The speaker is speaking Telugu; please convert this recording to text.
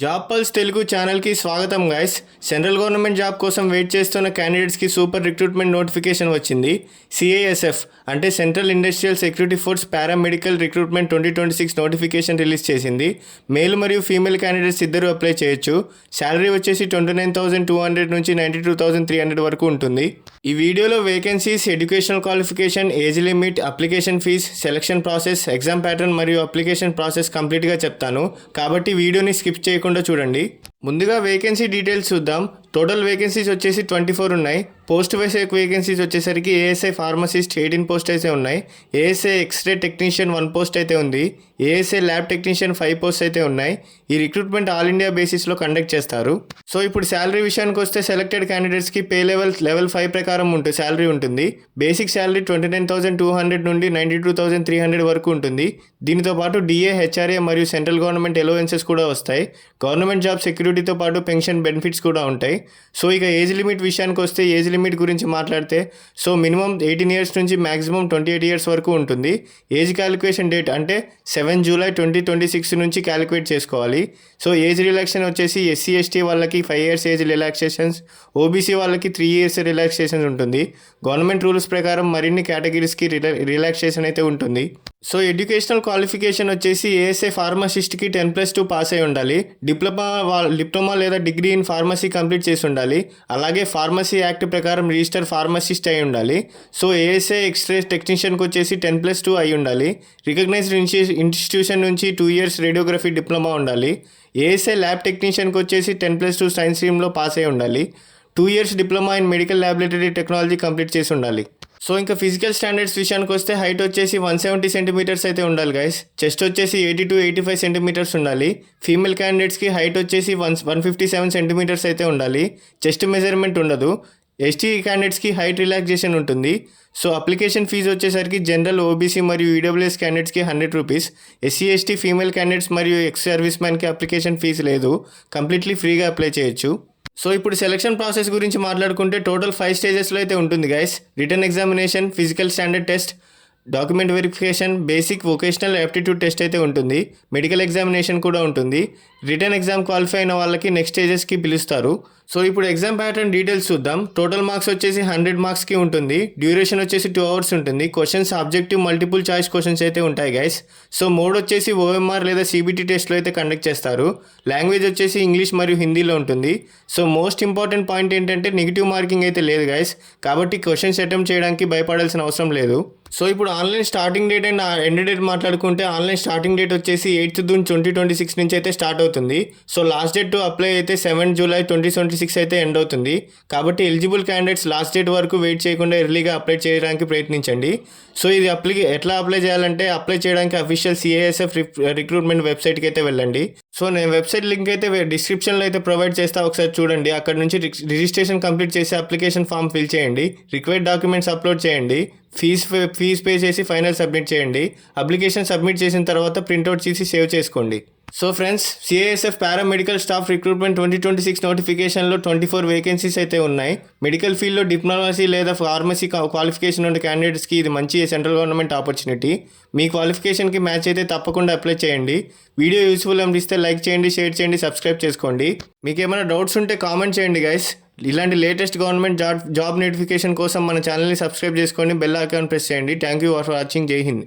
జాబ్ పల్స్ తెలుగు ఛానల్కి స్వాగతం గైస్. సెంట్రల్ గవర్నమెంట్ జాబ్ కోసం వెయిట్ చేస్తున్న క్యాండిడేట్స్కి సూపర్ రిక్రూట్మెంట్ నోటిఫికేషన్ వచ్చింది. సిఐఎస్ఎఫ్ అంటే Central Industrial Security Force paramedical recruitment 2026 notification release చేసింది. మేల్ మరియు ఫీమేల్ క్యాండిడేట్స్ ఇద్దరు అప్లై చేయొచ్చు. శాలరీ వచ్చేసి 29,200 నుంచి 92,300 వరకు ఉంటుంది. ఈ వీడియోలో vacancies, educational qualification, age limit, application fee, selection process, exam pattern మరియు అప్లికేషన్ ప్రాసెస్ కంప్లీట్గా చెప్తాను. కాబట్టి వీడియోని స్కిప్ చేయకుండా చూడండి. ముందుగా వేకెన్సీ డీటెయిల్స్ చూద్దాం. టోటల్ వేకెన్సీస్ వచ్చేసి 24 ఉన్నాయి. పోస్ట్ వైస్ వేకెన్సీస్ వచ్చేసరికి ఏఎస్ఐ ఫార్మసిస్ట్ 18 పోస్ట్ అయితే ఉన్నాయి. ఏఎస్ఐ ఎక్స్రే టెక్నీషియన్ 1 పోస్ట్ అయితే ఉంది. ఏఎస్ఐ ల్యాబ్ టెక్నీషియన్ 5 పోస్ట్ అయితే ఉన్నాయి. ఈ రిక్రూట్మెంట్ ఆల్ ఇండియా బేసిస్లో కండక్ట్ చేస్తారు. సో ఇప్పుడు శాలరీ విషయానికి వస్తే సెలెక్టెడ్ క్యాండిడేట్స్కి పే లెవెల్ 5 ప్రకారం ఉంటుంది శాలరీ ఉంటుంది. బేసిక్ శాలరీ 29,200 నుండి 92,300 వరకు ఉంటుంది. దీనితో పాటు డిఏ, హెచ్ఆర్ఏ మరియు సెంట్రల్ గవర్నమెంట్ ఎలోవెన్సెస్ కూడా వస్తాయి. గవర్నమెంట్ జాబ్ సెక్యూరిటీతో పాటు పెన్షన్ బెనిఫిట్స్ కూడా ఉంటాయి. సో ఇక ఏజ్ లిమిట్ విషయానికి వస్తే ఏజ్ లిమిట్ గురించి మాట్లాడితే సో మినిమం 18 ఇయర్స్ నుంచి మ్యాక్సిమం 28 ఇయర్స్ వరకు ఉంటుంది. ఏజ్ క్యాలిక్యులేషన్ డేట్ అంటే 7 జూలై 2026 నుంచి క్యాలిక్యులేట్ చేసుకోవాలి. సో ఏజ్ రిలాక్సేషన్ వచ్చేసి ఎస్సీ ఎస్టీ వాళ్ళకి 5 ఇయర్స్ ఏజ్ రిలాక్సేషన్స్, ఓబీసీ వాళ్ళకి 3 ఇయర్స్ రిలాక్సేషన్స్ ఉంటుంది. గవర్నమెంట్ రూల్స్ ప్రకారం మరిన్ని కేటగిరీస్కి రిలాక్సేషన్ అయితే ఉంటుంది. సో ఎడ్యుకేషనల్ క్వాలిఫికేషన్ వచ్చేసి ఏఎస్ఐ ఫార్మసిస్ట్కి 10+2 పాస్ అయి ఉండాలి. డిప్లొమా లేదా డిగ్రీ ఇన్ ఫార్మసీ కంప్లీట్ చేసి ఉండాలి. అలాగే ఫార్మసీ యాక్ట్ ప్రకారం రిజిస్టర్ ఫార్మసిస్ట్ అయి ఉండాలి. సో ఏఎస్ఐ ఎక్స్రే టెక్నీషియన్కి వచ్చేసి 10+2 అయి ఉండాలి. రికగ్నైజ్డ్ ఇన్స్టిట్యూషన్ నుంచి 2 ఇయర్స్ రేడియోగ్రఫీ డిప్లొమా ఉండాలి. ఏఎస్ఐ ల్యాబ్ టెక్నీషియన్కి వచ్చేసి 10+2 సైన్స్ స్ట్రీమ్లో పాస్ అయి ఉండాలి. 2 years diploma in medical laboratory technology complete చేసి ఉండాలి. సో ఇంకా ఫిజికల్ స్టాండర్డ్స్ విషయానికి వస్తే హైట్ వచ్చేసి 170 సెంటీమీటర్స్ అయితే ఉండాలి గైస్. చెస్ట్ వచ్చేసి 80-85 సెంటీమీటర్స్ ఉండాలి. ఫీమేల్ క్యాండిడేట్స్కి హైట్ వచ్చేసి 157 సెంటీమీటర్స్ అయితే ఉండాలి. చెస్ట్ మెజర్మెంట్ ఉండదు. ఎస్టీ క్యాండిడేట్స్కి హైట్ రిలాక్సేషన్ ఉంటుంది. సో అప్లికేషన్ ఫీజు వచ్చేసరికి జనరల్, ఓబీసీ మరియు ఈడబ్ల్యూఎస్ క్యాండిడేట్స్కి 100 rupees. SC ST female candidates మరియు ఎక్స్ సర్వీస్ మ్యాన్కి అప్లికేషన్ ఫీజు లేదు. కంప్లీట్లీ ఫ్రీగా అప్లై చేయొచ్చు. సో ఇప్పుడు సెలక్షన్ ప్రాసెస్ గురించి మాట్లాడుకుంటే టోటల్ 5 స్టేజెస్లో అయితే ఉంటుంది guys. Written examination, physical standard test, document verification, basic vocational aptitude test అయితే ఉంటుంది. మెడికల్ ఎగ్జామినేషన్ కూడా ఉంటుంది. రిటర్న్ ఎగ్జామ్ క్వాలిఫై అయిన వాళ్ళకి నెక్స్ట్ స్టేజెస్కి పిలుస్తారు. సో ఇప్పుడు ఎగ్జామ్ ప్యాటర్న్ డీటెయిల్స్ చూద్దాం. టోటల్ మార్క్స్ వచ్చేసి 100 మార్క్స్కి ఉంటుంది. డ్యూరేషన్ వచ్చేసి 2 అవర్స్ ఉంటుంది. Questions objective, multiple choice questions అయితే ఉంటాయి గైస్. సో మోడ్ వచ్చేసి ఓఎంఆర్ లేదా సిబిటి టెస్ట్లో అయితే కండక్ట్ చేస్తారు. లాంగ్వేజ్ వచ్చేసి ఇంగ్లీష్ మరియు హిందీలో ఉంటుంది. సో మోస్ట్ ఇంపార్టెంట్ పాయింట్ ఏంటంటే నెగిటివ్ మార్కింగ్ అయితే లేదు గైస్. కాబట్టి క్వశ్చన్స్ అటెంప్ట్ చేయడానికి భయపడాల్సిన అవసరం లేదు. సో ఇప్పుడు online starting date and end date మాట్లాడుకుంటే ఆన్లైన్ స్టార్టింగ్ డేట్ వచ్చేసి 8th జూన్ 2026 నుంచి అయితే స్టార్ట్ అవుతుంది. So last date to apply అయితే 7 జూలై 2026 అయితే ఎండ్ అవుతుంది. కాబట్టి ఎలిజిబుల్ క్యాండిడేట్స్ లాస్ట్ డేట్ వరకు వెయిట్ చేయకుండా ఎర్లీగా అప్లై చేయడానికి ప్రయత్నించండి. సో ఇది ఎట్లా అప్లై చేయాలంటే అప్లై చేయడానికి అఫీషియల్ సిఐఎస్ఎఫ్ రిక్రూట్మెంట్ వెబ్సైట్కి అయితే వెళ్ళండి. సో నేను వెబ్సైట్ లింక్ అయితే డిస్క్రిప్షన్లో అయితే ప్రొవైడ్ చేస్తా, ఒకసారి చూడండి. అక్కడ నుంచి రిజిస్ట్రేషన్ కంప్లీట్ చేసి అప్లికేషన్ ఫామ్ ఫిల్ చేయండి. రిక్వైర్డ్ డాక్యుమెంట్స్ అప్లోడ్ చేయండి. ఫీజ్ పే చేసి ఫైనల్ సబ్మిట్ చేయండి. అప్లికేషన్ సబ్మిట్ చేసిన తర్వాత ప్రింట్అవుట్ చేసి సేవ్ చేసుకోండి. So friends, CISF paramedical staff recruitment 2026 నోటిఫికేషన్లో 24 వేకెన్సీస్ అయితే ఉన్నాయి. మెడికల్ ఫీల్డ్లో డిప్లొమసీ లేదా ఫార్మసీ క్వాలిఫికేషన్ ఉన్న క్యాండిడేట్స్కి ఇది మంచి సెంట్రల్ గవర్నమెంట్ ఆపర్చునిటీ. మీ క్వాలిఫికేషన్కి మ్యాచ్ అయితే తప్పకుండా అప్లై చేయండి. వీడియో యూస్ఫుల్ అనిపిస్తే లైక్ చేయండి, షేర్ చేయండి, సబ్స్క్రైబ్ చేసుకోండి. మీకు ఏమైనా డౌట్స్ ఉంటే కామెంట్ చేయండి గైస్. ఇలాంటి లేటెస్ట్ గవర్నమెంట్ జాబ్ నోటిఫికేషన్ కోసం మన ఛానల్ని సబ్స్క్రైబ్ చేసుకోండి, బెల్ ఐకాన్ ప్రెస్ చేయండి. Thank you for watching. జై హింద్.